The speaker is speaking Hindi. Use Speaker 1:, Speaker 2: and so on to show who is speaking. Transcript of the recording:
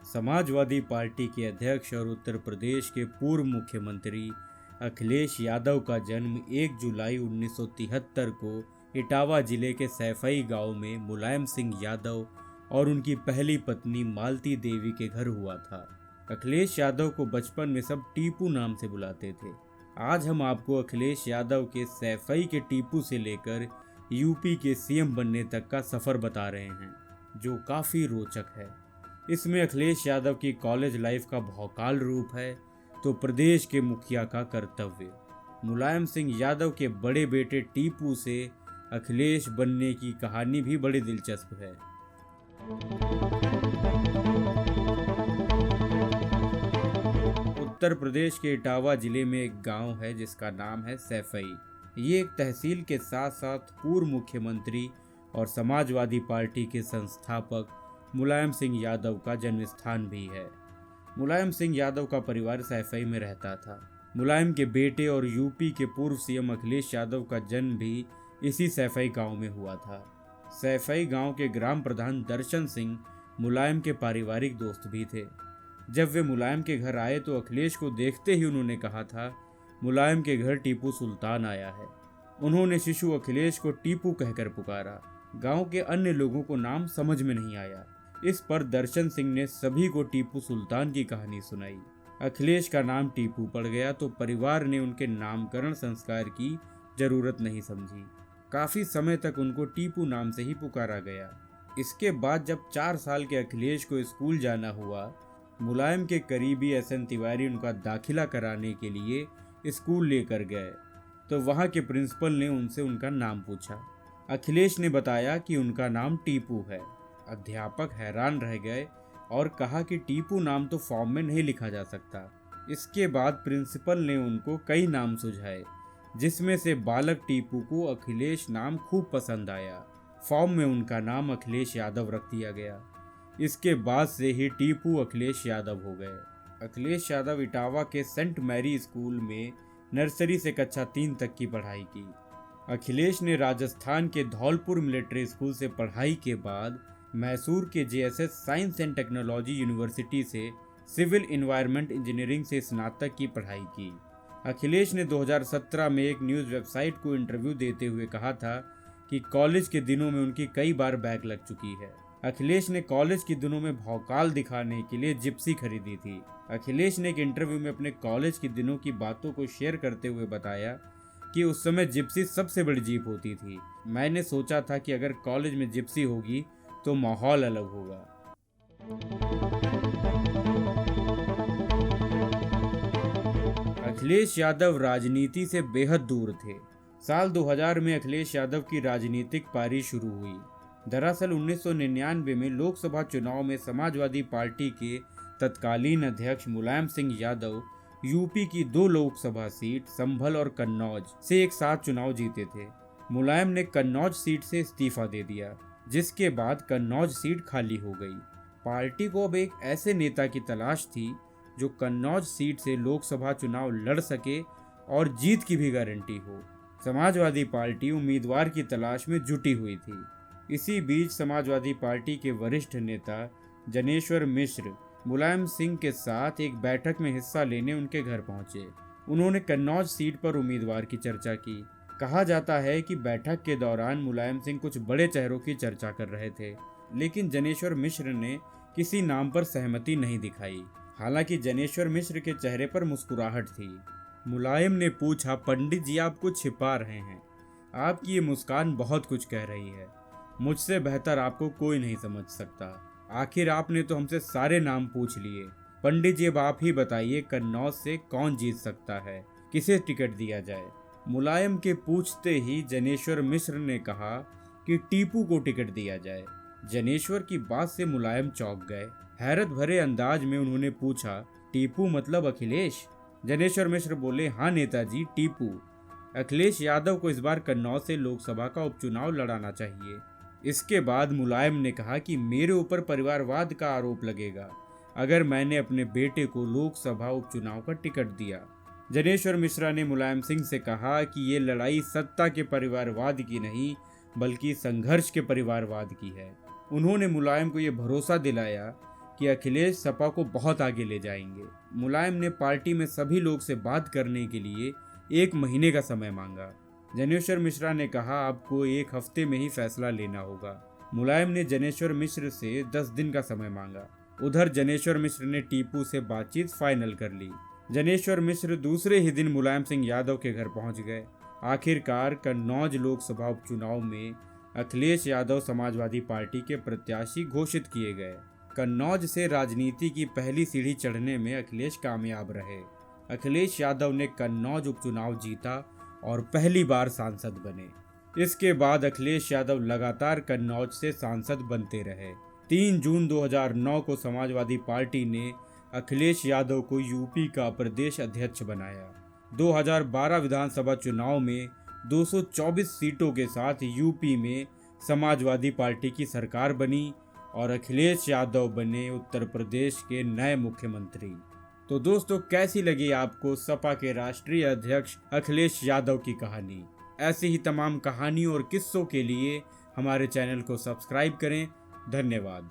Speaker 1: समाजवादी पार्टी के अध्यक्ष और उत्तर प्रदेश के पूर्व मुख्यमंत्री अखिलेश यादव का जन्म 1 जुलाई 1973 को इटावा जिले के सैफई गांव में मुलायम सिंह यादव और उनकी पहली पत्नी मालती देवी के घर हुआ था। अखिलेश यादव को बचपन में सब टीपू नाम से बुलाते थे। आज हम आपको अखिलेश यादव के सैफई के टीपू से लेकर यूपी के सीएम बनने तक का सफर बता रहे हैं, जो काफी रोचक है। इसमें अखिलेश यादव की कॉलेज लाइफ का भौकाल रूप है तो प्रदेश के मुखिया का कर्तव्य। मुलायम सिंह यादव के बड़े बेटे टीपू से अखिलेश बनने की कहानी भी बड़ी दिलचस्प है। उत्तर प्रदेश के इटावा जिले में एक गांव है जिसका नाम है सैफई। ये एक तहसील के साथ साथ पूर्व मुख्यमंत्री और समाजवादी पार्टी के संस्थापक मुलायम सिंह यादव का जन्म स्थान भी है। मुलायम सिंह यादव का परिवार सैफई में रहता था। मुलायम के बेटे और यूपी के पूर्व सीएम अखिलेश यादव का जन्म भी इसी सैफई गांव में हुआ था। सैफई गांव के ग्राम प्रधान दर्शन सिंह मुलायम के पारिवारिक दोस्त भी थे। जब वे मुलायम के घर आए तो अखिलेश को देखते ही उन्होंने कहा था, मुलायम के घर टीपू सुल्तान आया है। उन्होंने शिशु अखिलेश को टीपू कहकर पुकारा। गांव के अन्य लोगों को नाम समझ में नहीं आया। इस पर दर्शन सिंह ने सभी को टीपू सुल्तान की कहानी सुनाई। अखिलेश का नाम टीपू पड़ गया तो परिवार ने उनके नामकरण संस्कार की जरूरत नहीं समझी। काफी समय तक उनको टीपू नाम से ही पुकारा गया। इसके बाद जब 4 साल के अखिलेश को स्कूल जाना हुआ, मुलायम के करीबी एसएन तिवारी उनका दाखिला कराने के लिए स्कूल लेकर गए तो वहां के प्रिंसिपल ने उनसे उनका नाम पूछा। अखिलेश ने बताया कि उनका नाम टीपू है। अध्यापक हैरान रह गए और कहा कि टीपू नाम तो फॉर्म में नहीं लिखा जा सकता। इसके बाद प्रिंसिपल ने उनको कई नाम सुझाए, जिसमें से बालक टीपू को अखिलेश नाम खूब पसंद आया। फॉर्म में उनका नाम अखिलेश यादव रख दिया गया। इसके बाद से ही टीपू अखिलेश यादव हो गए। अखिलेश यादव इटावा के सेंट मैरी स्कूल में नर्सरी से कक्षा 3 तक की पढ़ाई की। अखिलेश ने राजस्थान के धौलपुर मिलिट्री स्कूल से पढ़ाई के बाद मैसूर के JSS science and technology university से सिविल एनवायरनमेंट इंजीनियरिंग से स्नातक की पढ़ाई की। अखिलेश ने 2017 में एक न्यूज़ वेबसाइट को इंटरव्यू देते हुए कहा था कि कॉलेज के दिनों में उनकी कई बार बैक लग चुकी है। अखिलेश ने कॉलेज के दिनों में भौकाल दिखाने के लिए जिप्सी खरीदी थी। अखिलेश ने एक इंटरव्यू में अपने कॉलेज के दिनों की बातों को शेयर करते हुए बताया कि उस समय जिप्सी सबसे बड़ी जीप होती थी। मैंने सोचा था कि अगर कॉलेज में जिप्सी होगी तो माहौल अलग होगा। अखिलेश यादव राजनीति से बेहद दूर थे। साल 2000 में अखिलेश यादव की राजनीतिक पारी शुरू हुई। दरअसल 1999 में लोकसभा चुनाव में समाजवादी पार्टी के तत्कालीन अध्यक्ष मुलायम सिंह यादव यूपी की 2 लोकसभा सीट संभल और कन्नौज से एक साथ चुनाव जीते थे। मुलायम ने कन्नौज सीट से इस्तीफा दे दिया, जिसके बाद कन्नौज सीट खाली हो गई। पार्टी को अब एक ऐसे नेता की तलाश थी जो कन्नौज सीट से लोकसभा चुनाव लड़ सके और जीत की भी गारंटी हो। समाजवादी पार्टी उम्मीदवार की तलाश में जुटी हुई थी। इसी बीच समाजवादी पार्टी के वरिष्ठ नेता जनेश्वर मिश्र मुलायम सिंह के साथ एक बैठक में हिस्सा लेने उनके घर पहुंचे। उन्होंने कन्नौज सीट पर उम्मीदवार की चर्चा की। कहा जाता है कि बैठक के दौरान मुलायम सिंह कुछ बड़े चेहरों की चर्चा कर रहे थे, लेकिन जनेश्वर मिश्र ने किसी नाम पर सहमति नहीं दिखाई। हालांकि जनेश्वर मिश्र के चेहरे पर मुस्कुराहट थी। मुलायम ने पूछा, पंडित जी आप कुछ छिपा रहे हैं, आपकी ये मुस्कान बहुत कुछ कह रही है। मुझसे बेहतर आपको कोई नहीं समझ सकता। आखिर आपने तो हमसे सारे नाम पूछ लिए। पंडित जी अब आप ही बताइए, कन्नौज से कौन जीत सकता है, किसे टिकट दिया जाए। मुलायम के पूछते ही जनेश्वर मिश्र ने कहा कि टीपू को टिकट दिया जाए। जनेश्वर की बात से मुलायम चौंक गए। हैरत भरे अंदाज में उन्होंने पूछा, टीपू मतलब अखिलेश? जनेश्वर मिश्र बोले, हाँ नेताजी, टीपू। अखिलेश यादव को इस बार कन्नौज से लोकसभा का उपचुनाव लड़ाना चाहिए। इसके बाद मुलायम ने कहा कि मेरे ऊपर परिवारवाद का आरोप लगेगा अगर मैंने अपने बेटे को लोकसभा उपचुनाव का टिकट दिया। जनेश्वर मिश्रा ने मुलायम सिंह से कहा कि ये लड़ाई सत्ता के परिवारवाद की नहीं बल्कि संघर्ष के परिवारवाद की है। उन्होंने मुलायम को ये भरोसा दिलाया कि अखिलेश सपा को बहुत आगे ले जाएंगे। मुलायम ने पार्टी में सभी लोग से बात करने के लिए 1 महीने का समय मांगा। जनेश्वर मिश्रा ने कहा आपको 1 हफ्ते में ही फैसला लेना होगा। मुलायम ने जनेश्वर मिश्र से 10 दिन का समय मांगा। उधर जनेश्वर मिश्र ने टीपू से बातचीत फाइनल कर ली। जनेश्वर मिश्र दूसरे ही दिन मुलायम सिंह यादव के घर पहुंच गए। आखिरकार कन्नौज लोकसभा उपचुनाव में अखिलेश यादव समाजवादी पार्टी के प्रत्याशी घोषित किए गए। कन्नौज से राजनीति की पहली सीढ़ी चढ़ने में अखिलेश कामयाब रहे। अखिलेश यादव ने कन्नौज उपचुनाव जीता और पहली बार सांसद बने। इसके बाद अखिलेश यादव लगातार कन्नौज से सांसद बनते रहे। 3 जून 2009 को समाजवादी पार्टी ने अखिलेश यादव को यूपी का प्रदेश अध्यक्ष बनाया। 2012 विधानसभा चुनाव में 224 सीटों के साथ यूपी में समाजवादी पार्टी की सरकार बनी और अखिलेश यादव बने उत्तर प्रदेश के नए मुख्यमंत्री। तो दोस्तों, कैसी लगी आपको सपा के राष्ट्रीय अध्यक्ष अखिलेश यादव की कहानी? ऐसी ही तमाम कहानियों और किस्सों के लिए हमारे चैनल को सब्सक्राइब करें। धन्यवाद।